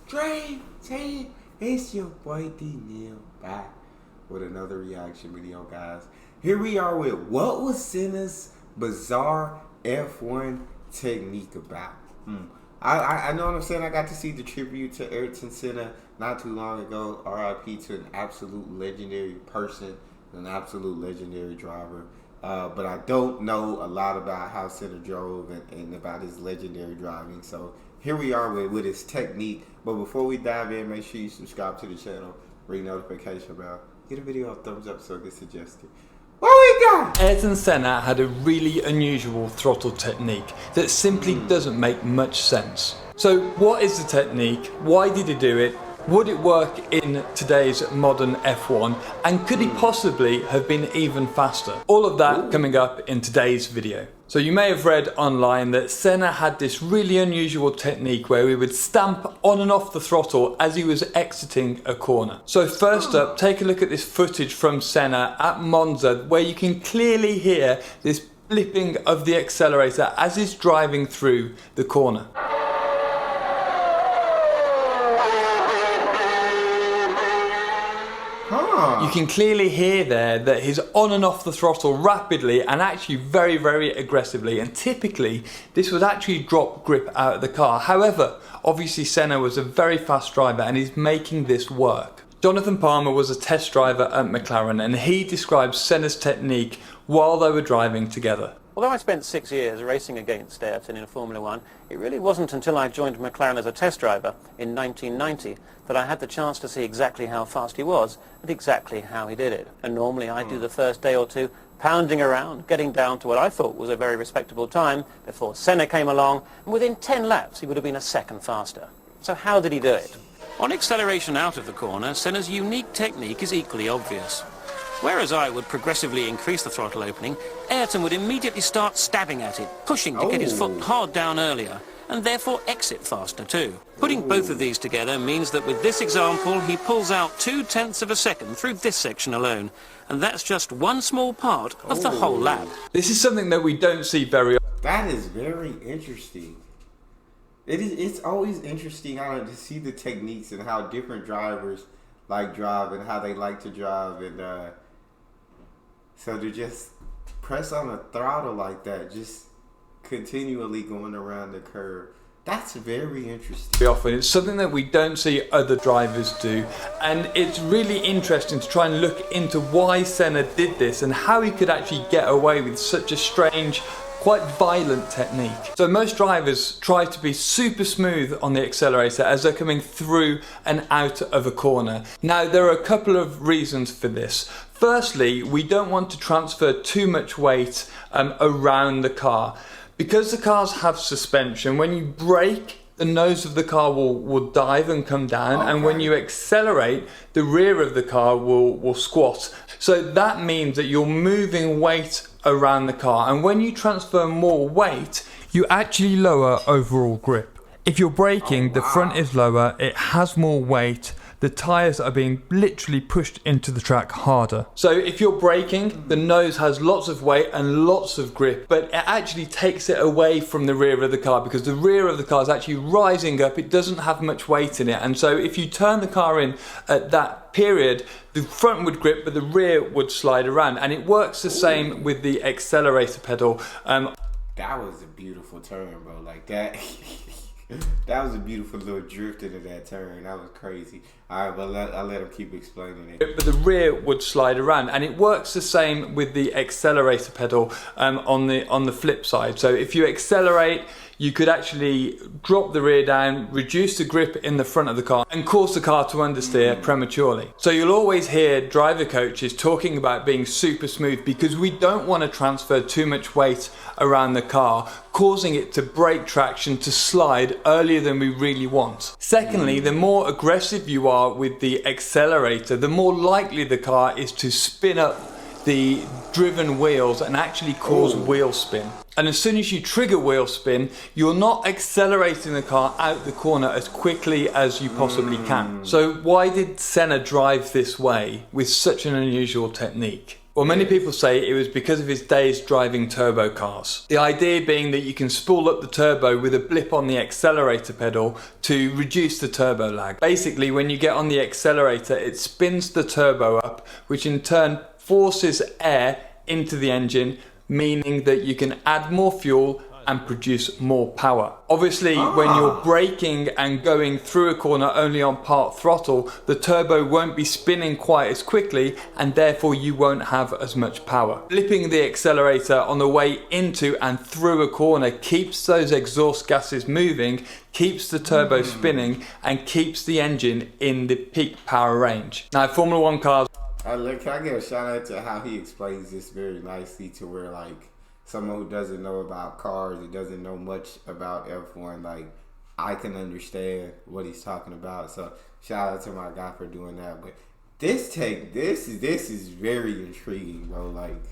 Dream Team, it's your boy Neal back with another reaction video, guys. Here we are with what was Senna's bizarre F1 technique about. I know what I'm saying. I got to see the tribute to Ayrton Senna not too long ago. RIP to an absolute legendary person, an absolute legendary driver. But I don't know a lot about how Senna drove and about his legendary driving. So here we are with his technique. But before we dive in, make sure you subscribe to the channel, ring notification bell, get a video a thumbs up so it gets suggested. What we got? Ayrton Senna had a really unusual throttle technique that simply doesn't make much sense. So what is the technique? Why did he do it? Would it work in today's modern F1? And could he possibly have been even faster? All of that coming up in today's video. So you may have read online that Senna had this really unusual technique where he would stamp on and off the throttle as he was exiting a corner. So first up, take a look at this footage from Senna at Monza where you can clearly hear this blipping of the accelerator as he's driving through the corner. You can clearly hear there that he's on and off the throttle rapidly and actually very, very aggressively, and typically this would actually drop grip out of the car. However, obviously Senna was a very fast driver and he's making this work. Jonathan Palmer was a test driver at McLaren and he describes Senna's technique while they were driving together. Although I spent 6 years racing against Ayrton in Formula One, it really wasn't until I joined McLaren as a test driver in 1990 that I had the chance to see exactly how fast he was and exactly how he did it. And normally I do the first day or two pounding around, getting down to what I thought was a very respectable time before Senna came along, and within 10 laps he would have been a second faster. So how did he do it? On acceleration out of the corner, Senna's unique technique is equally obvious. Whereas I would progressively increase the throttle opening, Ayrton would immediately start stabbing at it, pushing to get his foot hard down earlier, and therefore exit faster too. Putting both of these together means that with this example, he pulls out 0.2 of a second through this section alone, and that's just one small part of the whole lap. This is something that we don't see very often. That is very interesting. It's always interesting to see the techniques and how different drivers like drive and how they like to drive, and so to just press on the throttle like that, just continually going around the curve, that's very interesting. Often it's something that we don't see other drivers do, and it's really interesting to try and look into why Senna did this and how he could actually get away with such a strange, quite violent technique. So most drivers try to be super smooth on the accelerator as they're coming through and out of a corner. Now there are a couple of reasons for this. Firstly, we don't want to transfer too much weight around the car. Because the cars have suspension, when you brake, the nose of the car will dive and come down, and when you accelerate, the rear of the car will squat. So that means that you're moving weight around the car, and when you transfer more weight, you actually lower overall grip. If you're braking, the front is lower, it has more weight, the tyres are being literally pushed into the track harder. So if you're braking, the nose has lots of weight and lots of grip, but it actually takes it away from the rear of the car because the rear of the car is actually rising up, it doesn't have much weight in it, and so if you turn the car in at that period, the front would grip but the rear would slide around, and it works the same with the accelerator pedal. That was a beautiful turn, bro, like that. That was a beautiful little drift into that turn. That was crazy. Alright, but I'll let him keep explaining it. But the rear would slide around, and it works the same with the accelerator pedal on the flip side. So if you accelerate, you could actually drop the rear down, reduce the grip in the front of the car, and cause the car to understeer prematurely. So you'll always hear driver coaches talking about being super smooth because we don't want to transfer too much weight around the car, causing it to break traction, to slide earlier than we really want. Secondly, the more aggressive you are with the accelerator, the more likely the car is to spin up the driven wheels and actually cause wheel spin. And as soon as you trigger wheel spin, you're not accelerating the car out the corner as quickly as you possibly can. So why did Senna drive this way with such an unusual technique? Well, many Yes. people say it was because of his days driving turbo cars. The idea being that you can spool up the turbo with a blip on the accelerator pedal to reduce the turbo lag. Basically, when you get on the accelerator, it spins the turbo up, which in turn forces air into the engine, meaning that you can add more fuel and produce more power. Obviously, when you're braking and going through a corner only on part throttle, the turbo won't be spinning quite as quickly and therefore you won't have as much power. Flipping the accelerator on the way into and through a corner keeps those exhaust gases moving, keeps the turbo spinning and keeps the engine in the peak power range. Now, Formula One cars... Look, can I give a shout out to how he explains this very nicely to where, like, someone who doesn't know about cars, who doesn't know much about F1, like, I can understand what he's talking about. So shout out to my guy for doing that. But this is very intriguing, bro. Like,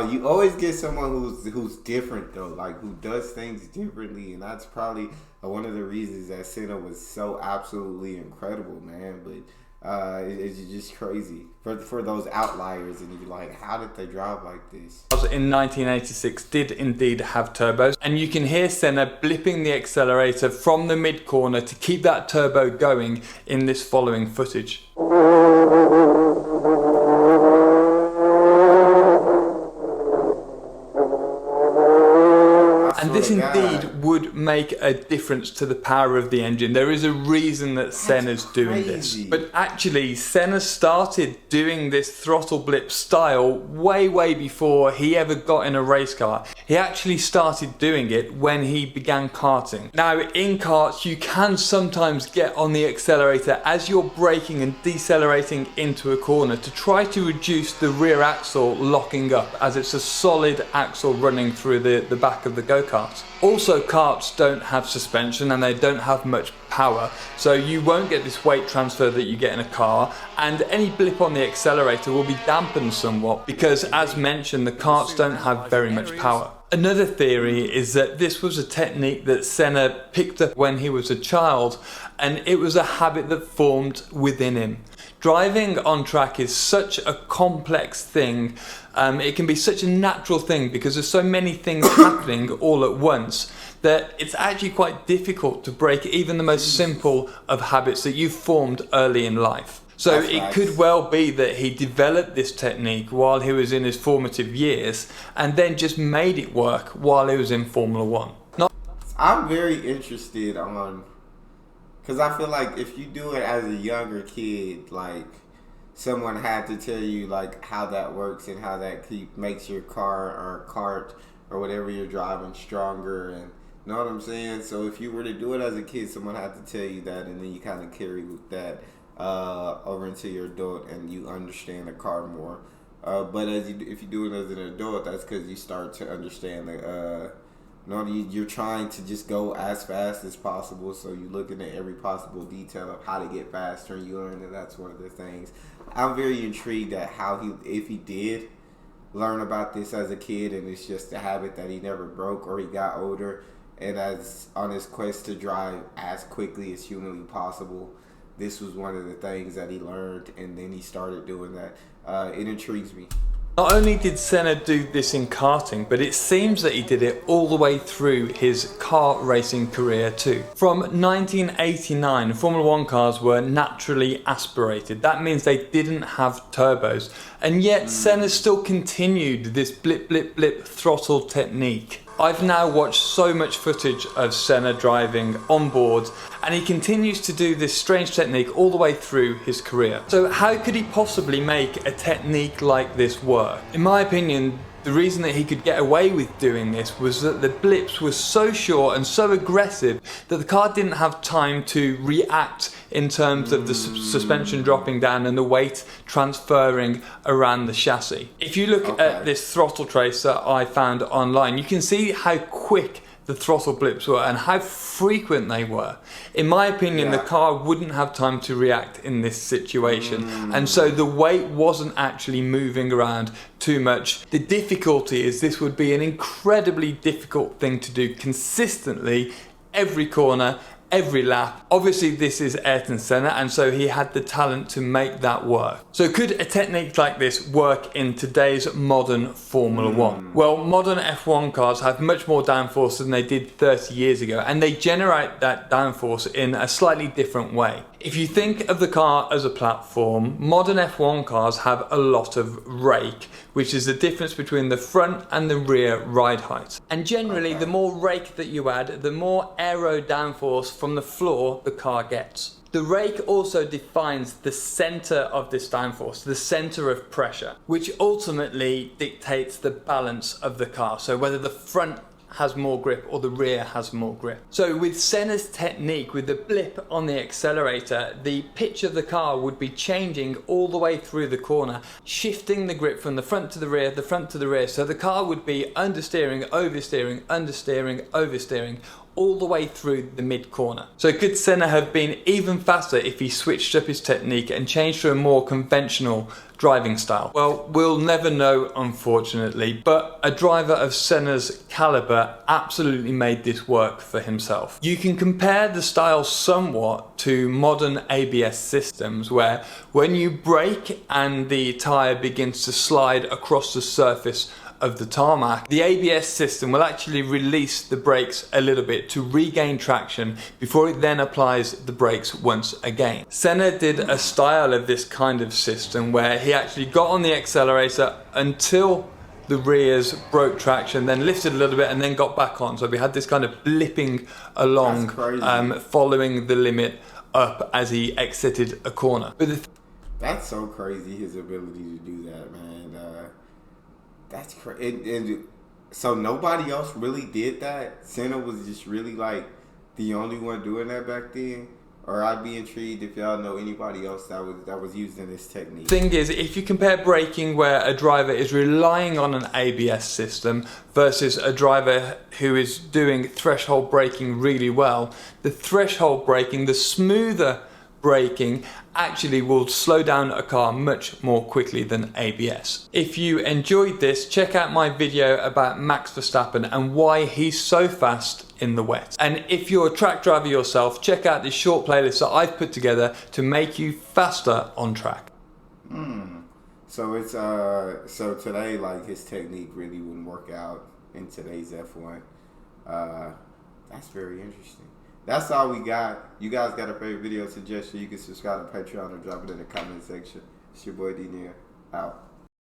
you always get someone who's different though, like who does things differently, and that's probably one of the reasons that Senna was so absolutely incredible, man. But it's just crazy for those outliers, and you're like, how did they drive like this? In 1986 did indeed have turbos, and you can hear Senna blipping the accelerator from the mid corner to keep that turbo going in this following footage. And this indeed would make a difference to the power of the engine. There is a reason that Senna's doing this. But actually, Senna started doing this throttle blip style way before he ever got in a race car. He actually started doing it when he began karting. Now, in karts, you can sometimes get on the accelerator as you're braking and decelerating into a corner to try to reduce the rear axle locking up, as it's a solid axle running through the back of the go-kart. Also, karts don't have suspension and they don't have much power, so you won't get this weight transfer that you get in a car, and any blip on the accelerator will be dampened somewhat because, as mentioned, the karts don't have very much power. Another theory is that this was a technique that Senna picked up when he was a child, and it was a habit that formed within him. Driving on track is such a complex thing. It can be such a natural thing because there's so many things happening all at once that it's actually quite difficult to break even the most simple of habits that you've formed early in life. So it could well be that he developed this technique while he was in his formative years and then just made it work while he was in Formula One. I'm very interested on, because I feel like if you do it as a younger kid, like, someone had to tell you like how that works and how that makes your car or cart or whatever you're driving stronger, and you know what I'm saying? So if you were to do it as a kid, someone had to tell you that, and then you kind of carry that over into your adult and you understand the car more. But if you do it as an adult, that's because you start to understand you're trying to just go as fast as possible, so you're looking at every possible detail of how to get faster, and you learn that that's one of the things. I'm very intrigued at how if he did learn about this as a kid, and it's just a habit that he never broke, or he got older, and as on his quest to drive as quickly as humanly possible, this was one of the things that he learned, and then he started doing that. It intrigues me. Not only did Senna do this in karting, but it seems that he did it all the way through his kart racing career too. From 1989, Formula One cars were naturally aspirated. That means they didn't have turbos. And yet Senna still continued this blip, blip, blip throttle technique. I've now watched so much footage of Senna driving on board, and he continues to do this strange technique all the way through his career. So how could he possibly make a technique like this work? In my opinion, the reason that he could get away with doing this was that the blips were so short and so aggressive that the car didn't have time to react in terms of the suspension dropping down and the weight transferring around the chassis. If you look at this throttle trace that I found online, you can see how quick the throttle blips were and how frequent they were. In my opinion, the car wouldn't have time to react in this situation, and so the weight wasn't actually moving around too much. The difficulty is this would be an incredibly difficult thing to do consistently every corner, every lap. Obviously this is Ayrton Senna, and so he had the talent to make that work. So could a technique like this work in today's modern Formula 1? Well, modern F1 cars have much more downforce than they did 30 years ago, and they generate that downforce in a slightly different way. If you think of the car as a platform, modern F1 cars have a lot of rake, which is the difference between the front and the rear ride height. And generally, the more rake that you add, the more aero downforce from the floor the car gets. The rake also defines the center of this downforce, the center of pressure, which ultimately dictates the balance of the car. So whether the front has more grip or the rear has more grip. So with Senna's technique, with the blip on the accelerator, the pitch of the car would be changing all the way through the corner, shifting the grip from the front to the rear, the front to the rear. So the car would be understeering, oversteering, understeering, oversteering, all the way through the mid corner. So could Senna have been even faster if he switched up his technique and changed to a more conventional driving style? Well, we'll never know, unfortunately, but a driver of Senna's caliber absolutely made this work for himself. You can compare the style somewhat to modern ABS systems, where when you brake and the tyre begins to slide across the surface of the tarmac, the ABS system will actually release the brakes a little bit to regain traction before it then applies the brakes once again. Senna did a style of this kind of system where he actually got on the accelerator until the rears broke traction, then lifted a little bit and then got back on. So we had this kind of blipping along, following the limit up as he exited a corner. But that's so crazy, his ability to do that, man. That's crazy. And so nobody else really did that? Senna was just really like the only one doing that back then? Or I'd be intrigued if y'all know anybody else that was using this technique. Thing is, if you compare braking where a driver is relying on an ABS system versus a driver who is doing threshold braking really well, the threshold braking, the smoother braking, actually will slow down a car much more quickly than ABS. If you enjoyed this, check out my video about Max Verstappen and why he's so fast in the wet. And if you're a track driver yourself, check out this short playlist that I've put together to make you faster on track. So it's so today, like, his technique really wouldn't work out in today's F1. That's very interesting. That's all we got. You guys got a favorite video suggestion, you can subscribe to Patreon or drop it in the comment section. It's your boy D Neal, out.